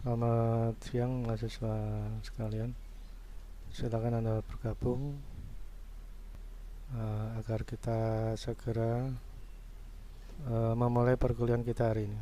Selamat siang mahasiswa sekalian. Silakan Anda bergabung agar kita segera memulai perkuliahan kita hari ini.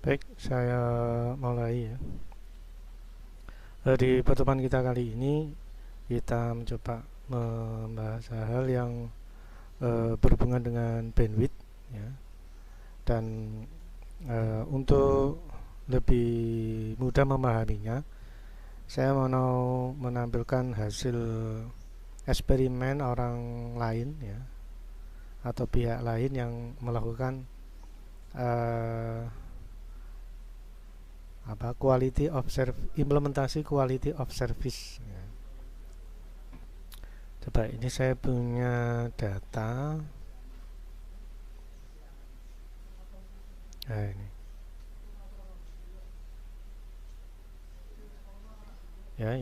Baik, saya mulai ya. Di pertemuan kita kali ini kita mencoba membahas hal yang berhubungan dengan bandwidth ya. Dan untuk lebih mudah memahaminya, saya mau menampilkan hasil eksperimen orang lain ya, atau pihak lain yang melakukan implementasi quality of service ya. Coba ini saya punya data. Nah, ini ya,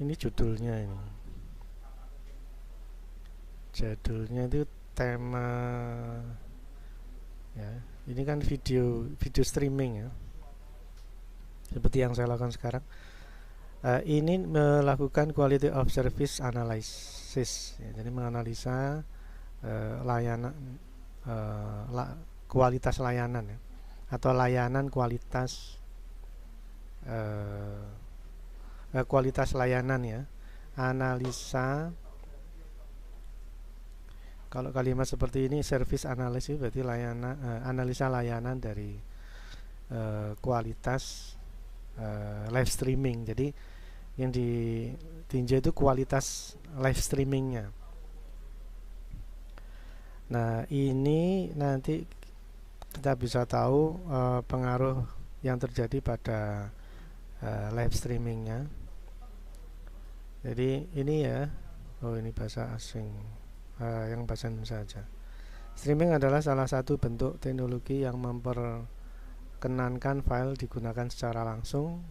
ini judulnya ini. Judulnya itu tema ya. Ini kan video streaming ya. Seperti yang saya lakukan sekarang. Ini melakukan quality of service analysis ya, jadi menganalisa layanan kualitas layanan ya, atau layanan kualitas kualitas layanan ya, analisa. Kalau kalimat seperti ini service analysis berarti analisa layanan dari kualitas live streaming. Jadi yang ditinjau itu kualitas live streamingnya. Nah, ini nanti kita bisa tahu pengaruh yang terjadi pada live streamingnya. Jadi ini ya, ini bahasa asing, yang bahasa Indonesia saja. Streaming adalah salah satu bentuk teknologi yang memperkenankan file digunakan secara langsung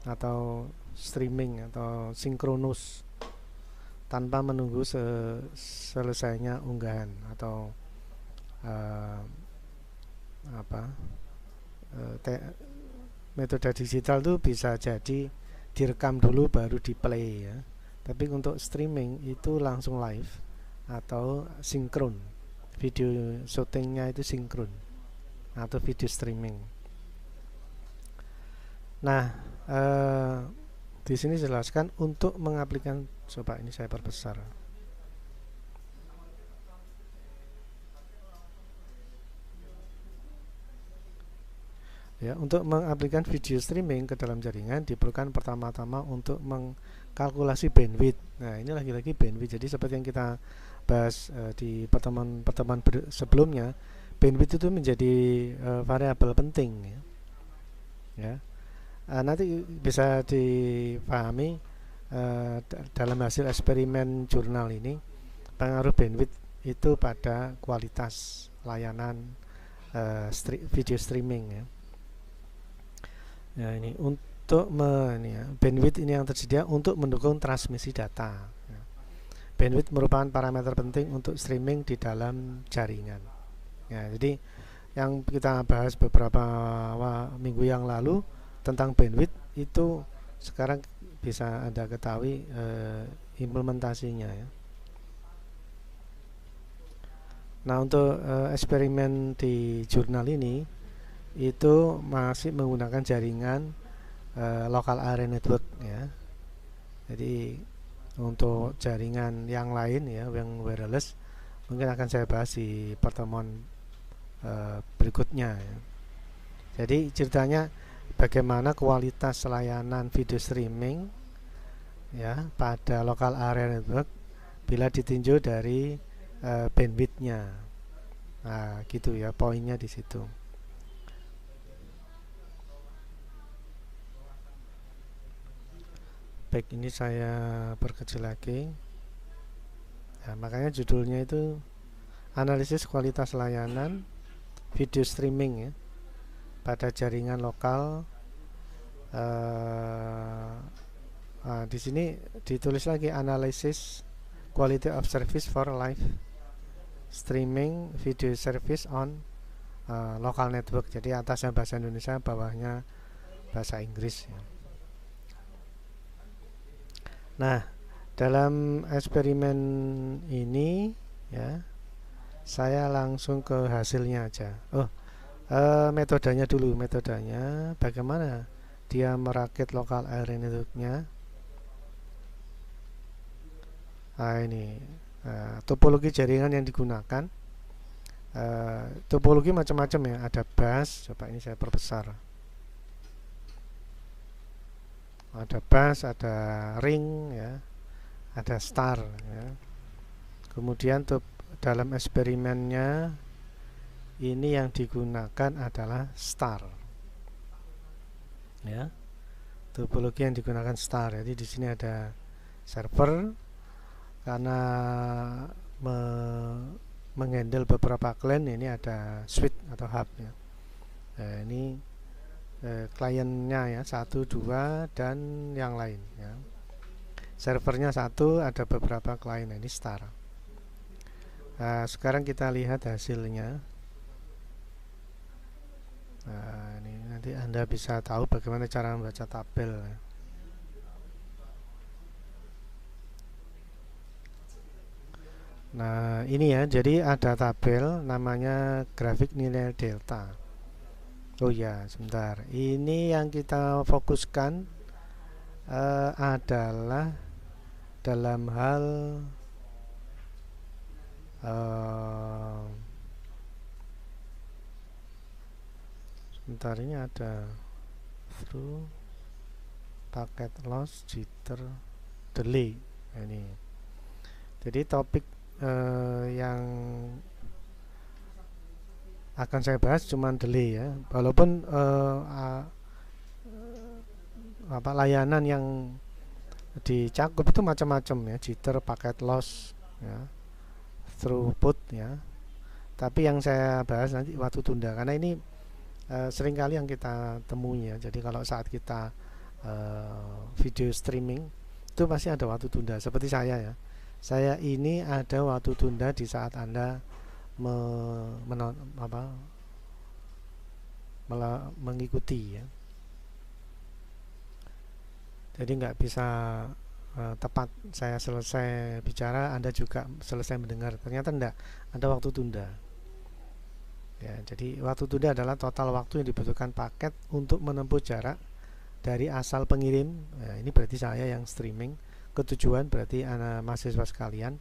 atau streaming atau sinkronus tanpa menunggu selesainya unggahan atau metode digital itu bisa jadi direkam dulu baru di play ya. Tapi untuk streaming itu langsung live atau sinkron. Video syutingnya itu sinkron atau video streaming. Nah, di sini jelaskan untuk mengaplikasikan. Coba ini saya perbesar. Ya, untuk mengaplikasikan video streaming ke dalam jaringan diperlukan pertama-tama untuk mengkalkulasi bandwidth. Nah, ini lagi-lagi bandwidth. Jadi seperti yang kita bahas di pertemuan sebelumnya, bandwidth itu menjadi variabel penting ya. nanti bisa dipahami dalam hasil eksperimen jurnal ini pengaruh bandwidth itu pada kualitas layanan video streaming ya. Nah, ini untuk bandwidth ini yang tersedia untuk mendukung transmisi data. Ya. Bandwidth merupakan parameter penting untuk streaming di dalam jaringan. Ya, jadi yang kita bahas beberapa minggu yang lalu tentang bandwidth itu sekarang bisa Anda ketahui implementasinya ya. Nah, untuk eksperimen di jurnal ini itu masih menggunakan jaringan local area network ya. Jadi untuk jaringan yang lain ya, yang wireless mungkin akan saya bahas di pertemuan berikutnya ya. Jadi ceritanya bagaimana kualitas layanan video streaming ya pada local area network bila ditinjau dari bandwidthnya. Nah, gitu ya poinnya di situ. Baik, ini saya perkecil lagi. Ya, makanya judulnya itu analisis kualitas layanan video streaming ya pada jaringan lokal. Di sini ditulis lagi analisis quality of service for live streaming video service on local network. Jadi atasnya bahasa Indonesia, bawahnya bahasa Inggris ya. Nah, dalam eksperimen ini ya saya langsung ke hasilnya aja. Metodenya dulu, metodenya bagaimana dia merakit local area networknya. Nah, ini topologi jaringan yang digunakan. Topologi macam-macam ya, ada bus, coba ini saya perbesar. Ada bus, ada ring ya, ada star ya. Kemudian dalam eksperimennya ini yang digunakan adalah star ya. Topologi yang digunakan star. Jadi di sini ada server karena menghandle beberapa client, ini ada switch atau hub ya. Nah, ini kliennya ya 1, 2 dan yang lain ya. Servernya 1, ada beberapa klien, ini star. Nah, sekarang kita lihat hasilnya. Nah, ini nanti Anda bisa tahu bagaimana cara membaca tabel ya. Nah, ini ya, jadi ada tabel namanya grafik nilai delta. Oh ya, sebentar. Ini yang kita fokuskan adalah dalam hal sebentar, ini ada through, packet loss, jitter, delay. Ini. Jadi topik yang akan saya bahas cuma delay ya, walaupun layanan yang dicakup itu macam-macam ya, jitter, packet loss ya, throughput ya. Tapi yang saya bahas nanti waktu tunda, karena ini seringkali yang kita temui ya. Jadi kalau saat kita video streaming itu pasti ada waktu tunda. Seperti saya ya, saya ini ada waktu tunda di saat Anda mengikuti ya. Jadi nggak bisa tepat saya selesai bicara Anda juga selesai mendengar, ternyata enggak, ada waktu tunda ya. Jadi waktu tunda adalah total waktu yang dibutuhkan paket untuk menempuh jarak dari asal pengirim ya, ini berarti saya yang streaming, ke tujuan berarti anak mahasiswa sekalian.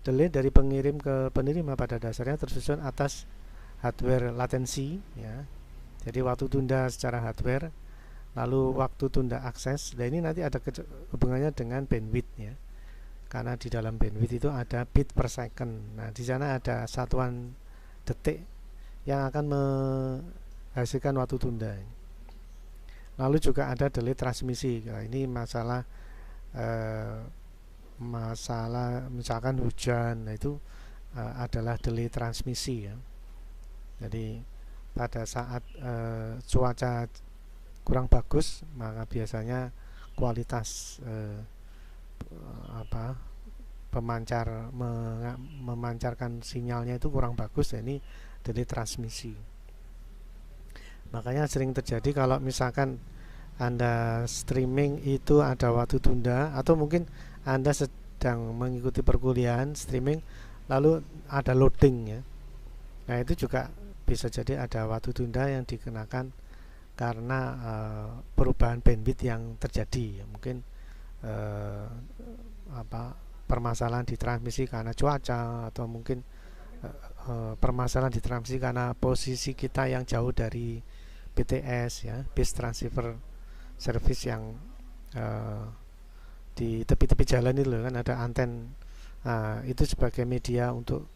Delay dari pengirim ke penerima pada dasarnya tersusun atas hardware latensi ya. Jadi waktu tunda secara hardware, lalu waktu tunda akses. Dan ini nanti ada hubungannya dengan bandwidth ya. Karena di dalam bandwidth itu ada bit per second. Nah, di sana ada satuan detik yang akan menghasilkan waktu tunda. Lalu juga ada delay transmisi. Nah, ini masalah misalkan hujan, nah itu adalah delay transmisi ya. Jadi pada saat cuaca kurang bagus, maka biasanya kualitas memancarkan sinyalnya itu kurang bagus, ya ini delay transmisi. Makanya sering terjadi kalau misalkan Anda streaming itu ada waktu tunda, atau mungkin Anda sedang mengikuti perkuliahan streaming lalu ada loading ya. Nah, itu juga bisa jadi ada waktu tunda yang dikenakan karena perubahan bandwidth yang terjadi ya. Mungkin permasalahan di transmisi karena cuaca, atau mungkin permasalahan di transmisi karena posisi kita yang jauh dari BTS ya, Base Transceiver Service, yang di tepi-tepi jalan itu kan ada anten, itu sebagai media untuk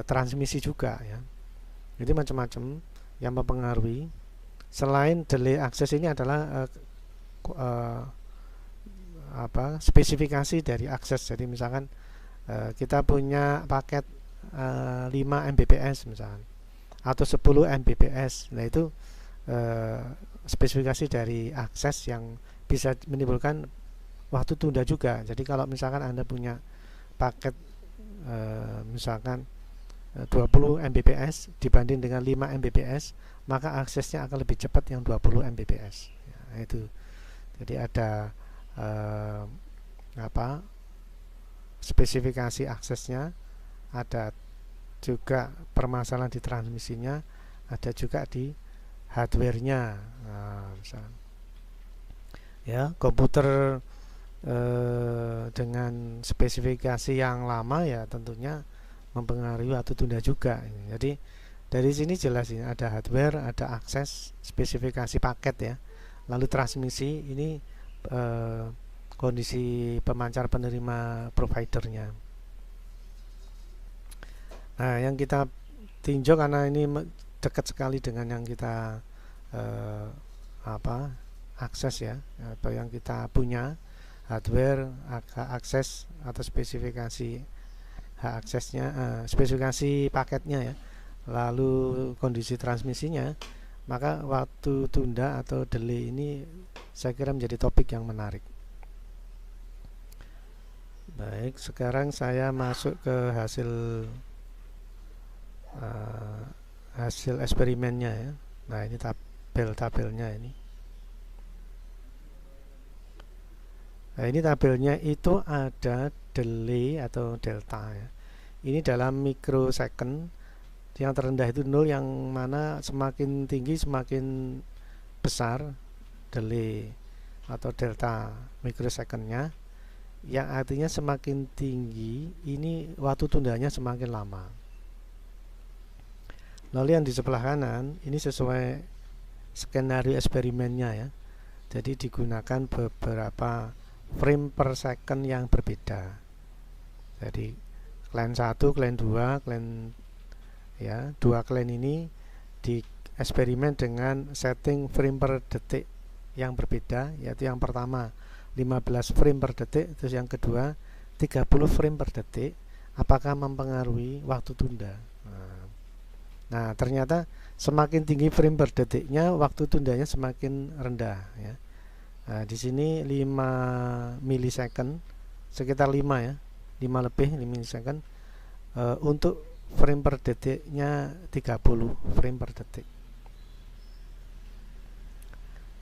transmisi juga ya. Jadi macam-macam yang mempengaruhi. Selain delay akses ini adalah spesifikasi dari akses. Jadi misalkan kita punya paket 5 Mbps misalkan, atau 10 Mbps. Nah, itu spesifikasi dari akses yang bisa menimbulkan waktu tunda juga. Jadi kalau misalkan Anda punya paket misalkan 20 Mbps dibanding dengan 5 Mbps, maka aksesnya akan lebih cepat yang 20 Mbps ya, itu. Jadi ada spesifikasi aksesnya, ada juga permasalahan di transmisinya, ada juga di hardware-nya. Misalnya ya, komputer dengan spesifikasi yang lama ya tentunya mempengaruhi waktu tunda juga. Jadi dari sini jelas ini ada hardware, ada akses, spesifikasi paket ya, lalu transmisi, ini kondisi pemancar penerima providernya. Nah, yang kita tinjau karena ini dekat sekali dengan yang kita akses ya, atau yang kita punya, hardware, akses atau spesifikasi hak aksesnya, spesifikasi paketnya ya, lalu kondisi transmisinya, maka waktu tunda atau delay ini saya kira menjadi topik yang menarik. Baik, sekarang saya masuk ke hasil eksperimennya ya. Nah, ini tabelnya ini. Nah, ini tabelnya itu ada delay atau delta ya. Ini dalam mikrosecond, yang terendah itu 0, yang mana semakin tinggi semakin besar delay atau delta mikrosecondnya, yang artinya semakin tinggi ini waktu tundanya semakin lama. Lalu yang di sebelah kanan ini sesuai skenario eksperimennya ya. Jadi digunakan beberapa frame per second yang berbeda. Jadi clan 1, clan 2, clan ya, 2 clan ini di eksperimen dengan setting frame per detik yang berbeda, yaitu yang pertama 15 frame per detik, terus yang kedua 30 frame per detik. Apakah mempengaruhi waktu tunda? Nah, ternyata semakin tinggi frame per detiknya, waktu tundanya semakin rendah ya. Nah, di sini 5 milisecond, sekitar 5 ya, 5 lebih 5 milisecond. Untuk frame per detiknya 30 frame per detik.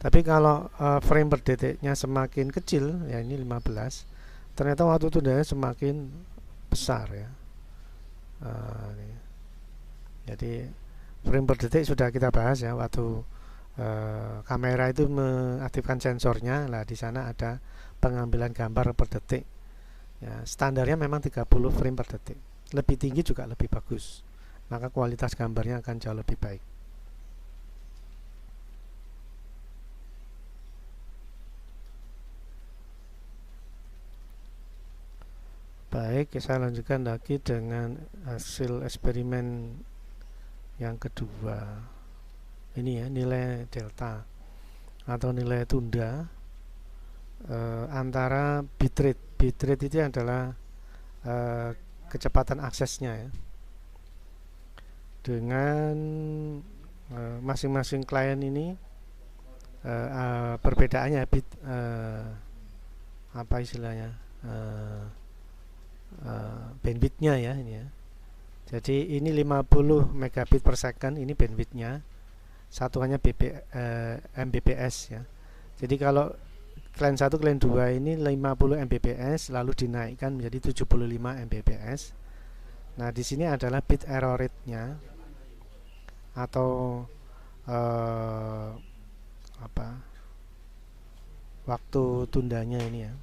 Tapi kalau frame per detiknya semakin kecil, ya ini 15, ternyata waktu tundanya semakin besar ya. Jadi frame per detik sudah kita bahas ya, waktu kamera itu mengaktifkan sensornya. Lah di sana ada pengambilan gambar per detik ya, standarnya memang 30 frame per detik. Lebih tinggi juga lebih bagus, maka kualitas gambarnya akan jauh lebih baik. Baik, saya lanjutkan lagi dengan hasil eksperimen yang kedua. Ini ya, nilai delta. atau nilai tunda antara bitrate. Bitrate itu adalah kecepatan aksesnya ya. Dengan masing-masing klien ini perbedaannya bit apa istilahnya bandwidthnya ya ini ya. Jadi ini 50 megabit per second, ini bandwidthnya, satuannya Mbps ya. Jadi kalau klien 1 klien 2 ini 50 Mbps lalu dinaikkan menjadi 75 Mbps. Nah di sini adalah bit error rate-nya atau waktu tundanya ini ya.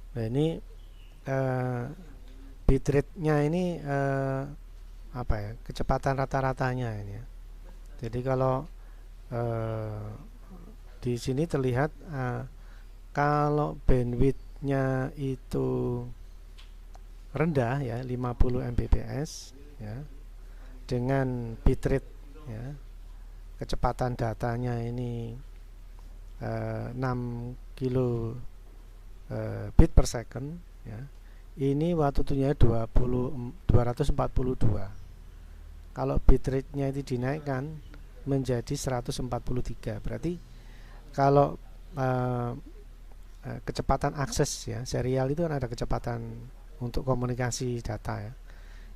Nah ini bitrate-nya ini kecepatan rata-ratanya ini ya. Jadi kalau di sini terlihat kalau bandwidth-nya itu rendah ya 50 Mbps ya, dengan bitrate ya, kecepatan datanya ini 6 kilo bit per second ya, ini waktu tundanya 242. Kalau bitrate-nya itu dinaikkan menjadi 143, berarti kalau kecepatan akses ya serial itu kan ada kecepatan untuk komunikasi data ya,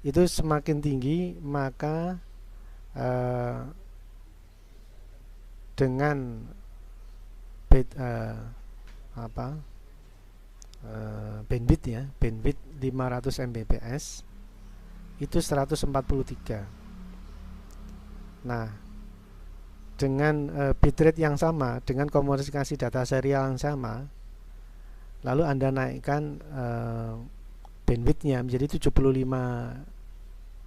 itu semakin tinggi maka dengan bandwidth ya, bandwidth 500 Mbps itu 143. Nah dengan bitrate yang sama, dengan komunikasi data serial yang sama, lalu Anda naikkan bandwidthnya menjadi 75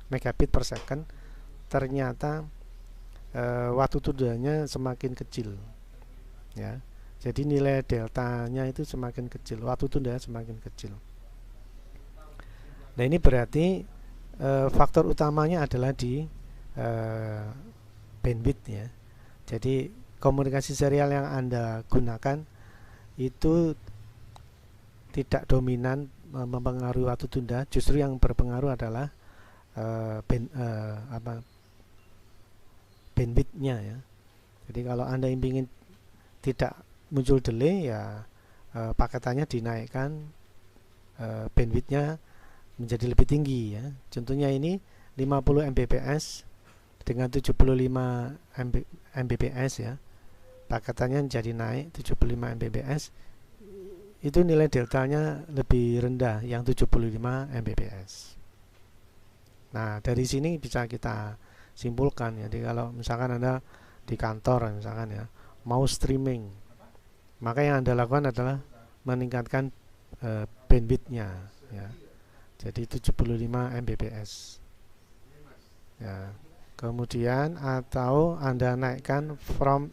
megabit per second, ternyata waktu tundanya semakin kecil ya. Jadi nilai deltanya itu semakin kecil, waktu tundanya semakin kecil. Nah ini berarti faktor utamanya adalah di bandwidth ya. Jadi komunikasi serial yang Anda gunakan itu tidak dominan mempengaruhi waktu tunda, justru yang berpengaruh adalah bandwidthnya ya. Jadi kalau Anda ingin tidak muncul delay ya paketannya dinaikkan bandwidthnya menjadi lebih tinggi ya. Contohnya ini 50 Mbps dengan 75 Mbps ya, paketannya jadi naik 75 Mbps, itu nilai deltanya lebih rendah yang 75 Mbps. Nah dari sini bisa kita simpulkan ya, jadi kalau misalkan Anda di kantor misalkan ya mau streaming, maka yang Anda lakukan adalah meningkatkan bandwidthnya ya, jadi 75 Mbps ya. Kemudian atau Anda naikkan frame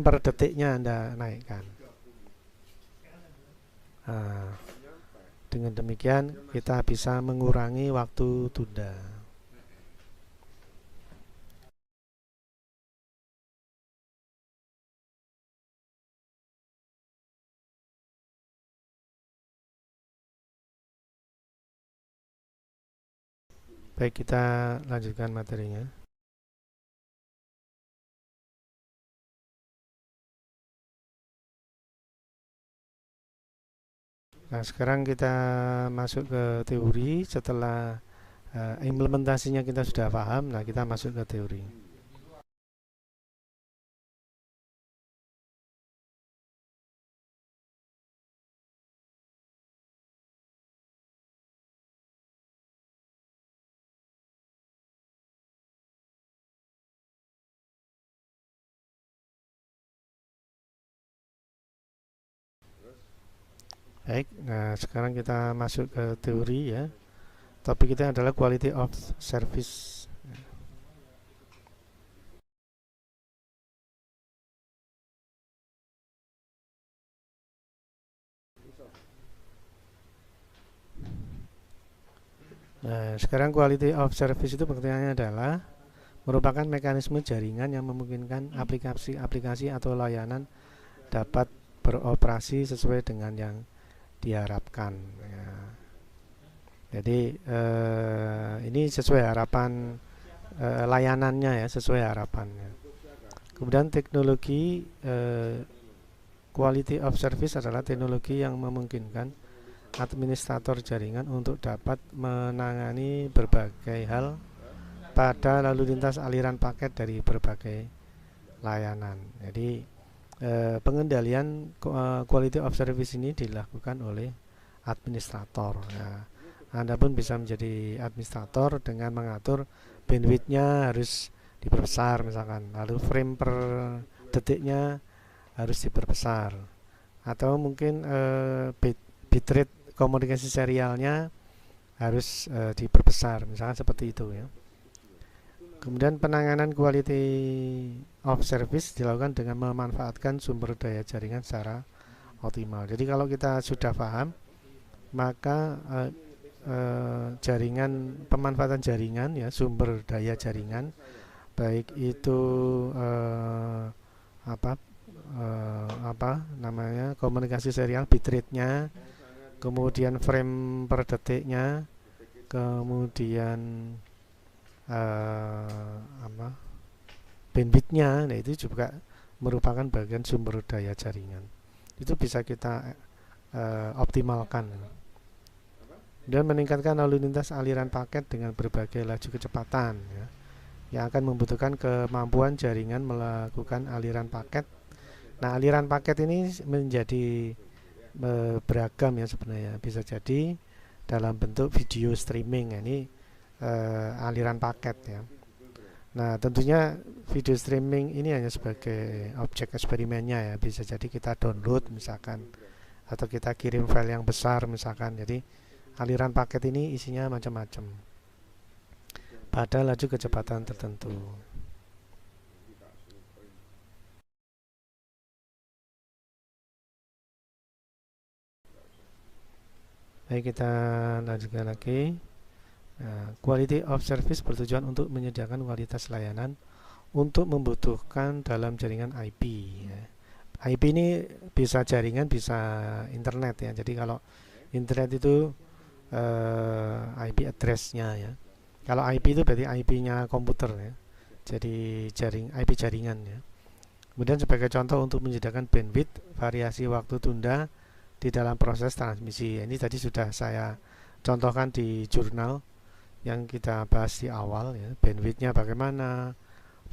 per detiknya Anda naikkan. Dengan demikian kita bisa mengurangi waktu tunda. Baik, kita lanjutkan materinya. Nah, sekarang kita masuk ke teori. Setelah implementasinya kita sudah paham, nah kita masuk ke teori. Baik, nah sekarang kita masuk ke teori ya. Topik kita adalah quality of service. Nah, sekarang quality of service itu pengertiannya adalah merupakan mekanisme jaringan yang memungkinkan aplikasi-aplikasi atau layanan dapat beroperasi sesuai dengan yang diharapkan. Ya. Jadi ini sesuai harapan layanannya ya, sesuai harapannya. Kemudian teknologi quality of service adalah teknologi yang memungkinkan administrator jaringan untuk dapat menangani berbagai hal pada lalu lintas aliran paket dari berbagai layanan. Jadi pengendalian quality of service ini dilakukan oleh administrator. Nah, Anda pun bisa menjadi administrator dengan mengatur bandwidthnya harus diperbesar misalkan, lalu frame per detiknya harus diperbesar, atau mungkin bitrate komunikasi serialnya harus diperbesar, misalkan seperti itu ya. Kemudian penanganan quality of service dilakukan dengan memanfaatkan sumber daya jaringan secara optimal. Jadi kalau kita sudah paham, maka jaringan, pemanfaatan jaringan ya, sumber daya jaringan, baik itu apa namanya, komunikasi serial bitrate-nya, kemudian frame per detiknya, kemudian bandwidth-nya, nah itu juga merupakan bagian sumber daya jaringan. Itu bisa kita optimalkan dan meningkatkan lalu lintas aliran paket dengan berbagai laju kecepatan ya, yang akan membutuhkan kemampuan jaringan melakukan aliran paket. Nah, aliran paket ini menjadi beragam ya sebenarnya. Bisa jadi dalam bentuk video streaming, ini aliran paket ya. Nah, tentunya video streaming ini hanya sebagai objek eksperimennya ya. Bisa jadi kita download misalkan, atau kita kirim file yang besar misalkan. Jadi aliran paket ini isinya macam-macam pada laju kecepatan tertentu. Baik, kita lanjutkan lagi. Nah, quality of service bertujuan untuk menyediakan kualitas layanan untuk membutuhkan dalam jaringan IP ya. IP ini bisa jaringan, bisa internet ya. Jadi kalau internet itu IP address-nya ya. Kalau IP itu berarti IP-nya komputer ya. Jadi IP jaringan ya. Kemudian sebagai contoh untuk menyediakan bandwidth, variasi waktu tunda di dalam proses transmisi. Ini tadi sudah saya contohkan di jurnal yang kita bahas di awal ya. Bandwidthnya bagaimana,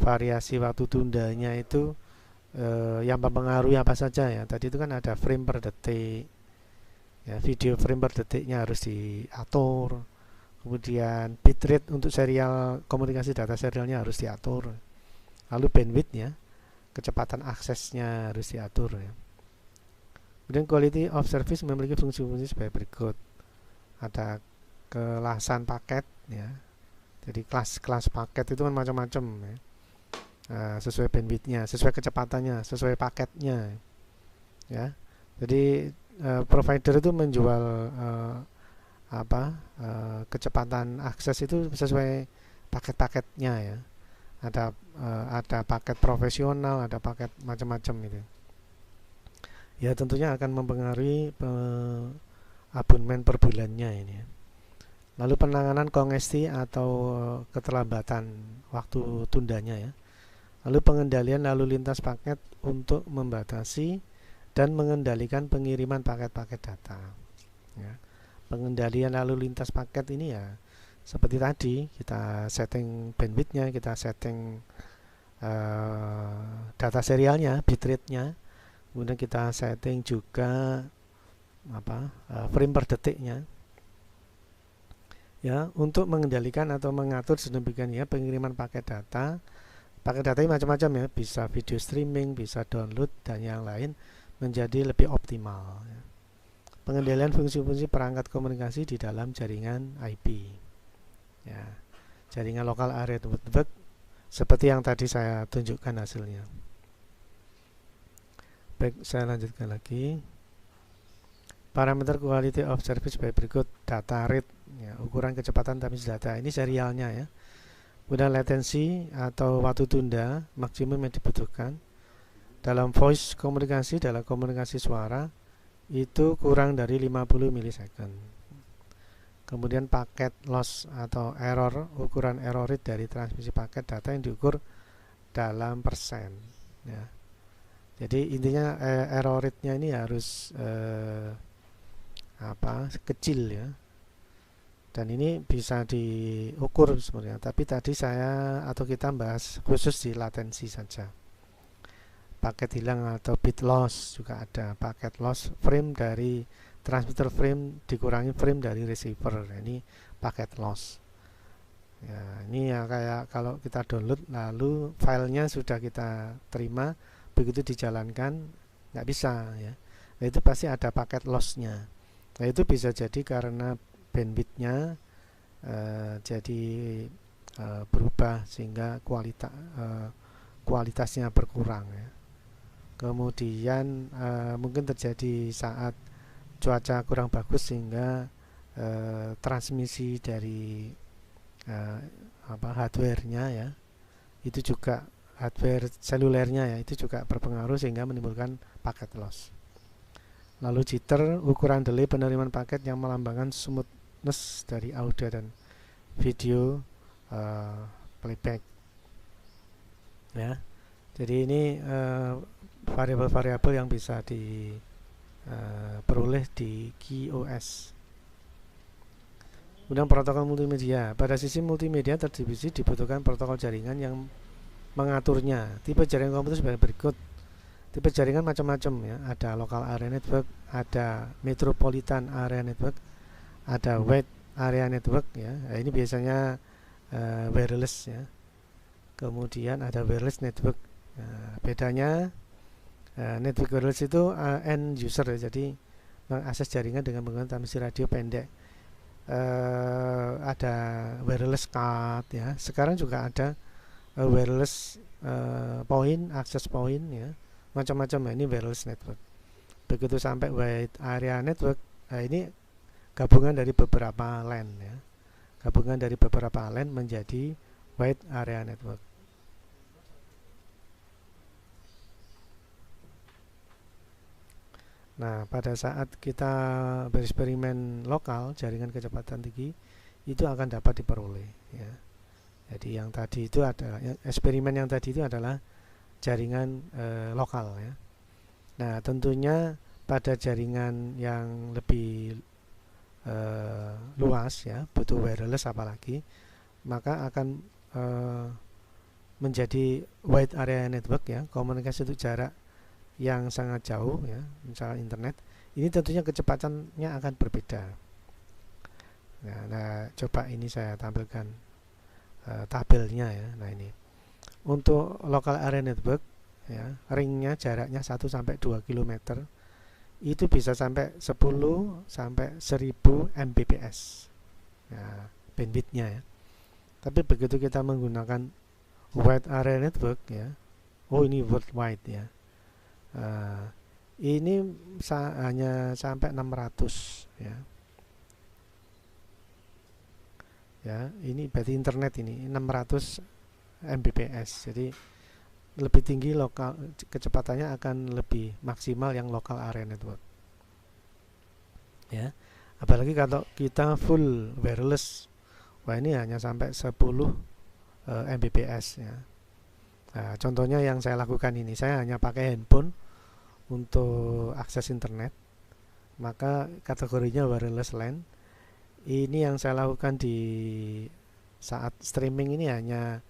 variasi waktu tundanya itu yang mempengaruhi apa saja ya. Tadi itu kan ada frame per detik ya, video frame per detiknya harus diatur, kemudian bitrate untuk serial komunikasi data serialnya harus diatur, lalu bandwidthnya, kecepatan aksesnya harus diatur ya. Kemudian quality of service memiliki fungsi-fungsi sebagai berikut. Ada kelasan paket ya, jadi kelas paket itu kan macam-macam ya. Sesuai bandwidthnya, sesuai kecepatannya, sesuai paketnya ya. Jadi provider itu menjual kecepatan akses itu sesuai paket-paketnya ya. Ada paket profesional, ada paket macam-macam itu. Ya tentunya akan mempengaruhi abonemen per bulannya ini ya. Lalu penanganan kongesti atau keterlambatan waktu tundanya ya. Lalu pengendalian lalu lintas paket untuk membatasi dan mengendalikan pengiriman paket-paket data ya. Pengendalian lalu lintas paket ini ya seperti tadi, kita setting bandwidthnya, kita setting data serialnya, bitrate-nya, kemudian kita setting juga frame per detiknya ya, untuk mengendalikan atau mengatur sedemikian ya pengiriman paket data. Paket data ini macam-macam ya, bisa video streaming, bisa download dan yang lain, menjadi lebih optimal ya. Pengendalian fungsi-fungsi perangkat komunikasi di dalam jaringan IP ya, jaringan lokal area network, seperti yang tadi saya tunjukkan hasilnya. Baik, saya lanjutkan lagi. Parameter quality of service sebagai berikut. Data rate ya, ukuran kecepatan transmisi data. Ini serialnya ya. Kemudian latensi atau waktu tunda maksimum yang dibutuhkan dalam voice komunikasi, dalam komunikasi suara itu kurang dari 50 milisecond. Kemudian paket loss atau error, ukuran error rate dari transmisi paket data yang diukur dalam persen ya. Jadi intinya error rate-nya ini harus kecil ya. Dan ini bisa diukur sebenarnya, tapi tadi kita bahas khusus di latensi saja. Paket hilang atau bit loss juga ada. Paket loss frame dari transmitter frame dikurangi frame dari receiver. Ini paket loss. Ya, ini ya kayak kalau kita download lalu filenya sudah kita terima, begitu dijalankan nggak bisa ya. Nah, itu pasti ada paket lossnya. Nah, itu bisa jadi karena bandwidthnya jadi berubah sehingga kualitasnya berkurang ya. Kemudian mungkin terjadi saat cuaca kurang bagus sehingga transmisi dari hardware-nya ya, itu juga hardware selulernya ya, itu juga berpengaruh sehingga menimbulkan paket loss. Lalu jitter, ukuran delay penerimaan paket yang melambangkan smoothness dari audio dan video playback ya. Jadi ini variabel-variabel yang bisa diperoleh di QoS. Kemudian protokol multimedia. Pada sisi multimedia terdistribusi dibutuhkan protokol jaringan yang mengaturnya. Tipe jaringan komputer sebagai berikut. Tipe jaringan macam-macam ya. Ada local area network, ada metropolitan area network, ada wide area network ya. Nah, ini biasanya wireless ya. Kemudian ada wireless network. Bedanya network wireless itu end user ya, jadi mengakses jaringan dengan menggunakan transmisi radio pendek. Ada wireless card ya. Sekarang juga ada wireless point, access point ya. Macam-macam ya, ini wireless network. Begitu sampai wide area network, ini gabungan dari beberapa LAN ya. Gabungan dari beberapa LAN menjadi wide area network. Nah, pada saat kita bereksperimen lokal jaringan kecepatan tinggi itu akan dapat diperoleh ya. Jadi yang tadi itu adalah eksperimen yang tadi itu adalah jaringan lokal ya. Nah, tentunya pada jaringan yang lebih luas ya, butuh wireless apalagi, maka akan menjadi wide area network ya, komunikasi untuk jarak yang sangat jauh ya, misalnya internet. Ini tentunya kecepatannya akan berbeda. Nah, coba ini saya tampilkan tabelnya ya. Nah, ini untuk local area network ya, ringnya jaraknya 1 sampai 2 km itu bisa sampai 10 sampai 1000 Mbps ya, bandwidthnya ya. Tapi begitu kita menggunakan wide area network ya, ini worldwide ya, ini hanya sampai 600 ya. Ya, ini berarti internet ini 600 Mbps. Jadi lebih tinggi lokal, kecepatannya akan lebih maksimal yang local area network. Ya. Apalagi kalau kita full wireless, wah ini hanya sampai 10 Mbps ya. Nah, contohnya yang saya lakukan ini, saya hanya pakai handphone untuk akses internet. Maka kategorinya wireless LAN. Ini yang saya lakukan di saat streaming ini hanya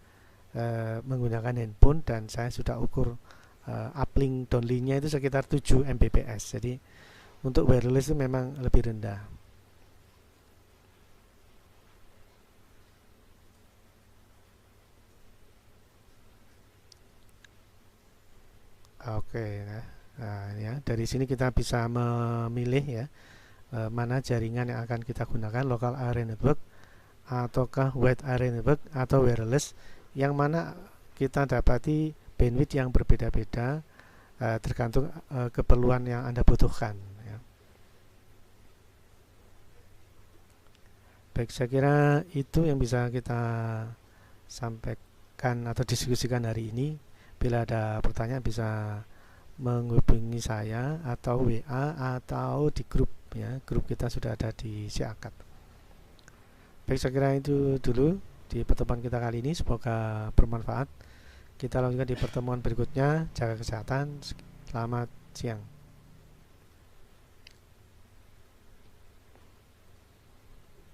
menggunakan handphone, dan saya sudah ukur uplink downlinknya itu sekitar 7 Mbps. Jadi untuk wireless itu memang lebih rendah. Oke, nah ya, dari sini kita bisa memilih ya, mana jaringan yang akan kita gunakan, local area network ataukah wide area network atau wireless, yang mana kita dapati bandwidth yang berbeda-beda tergantung keperluan yang Anda butuhkan ya. Baik, saya kira itu yang bisa kita sampaikan atau diskusikan hari ini. Bila ada pertanyaan bisa menghubungi saya atau WA atau di grup ya. Grup kita sudah ada di Siakat. Baik, saya kira itu dulu di pertemuan kita kali ini. Semoga bermanfaat. Kita lanjutkan di pertemuan berikutnya. Jaga kesehatan. Selamat siang.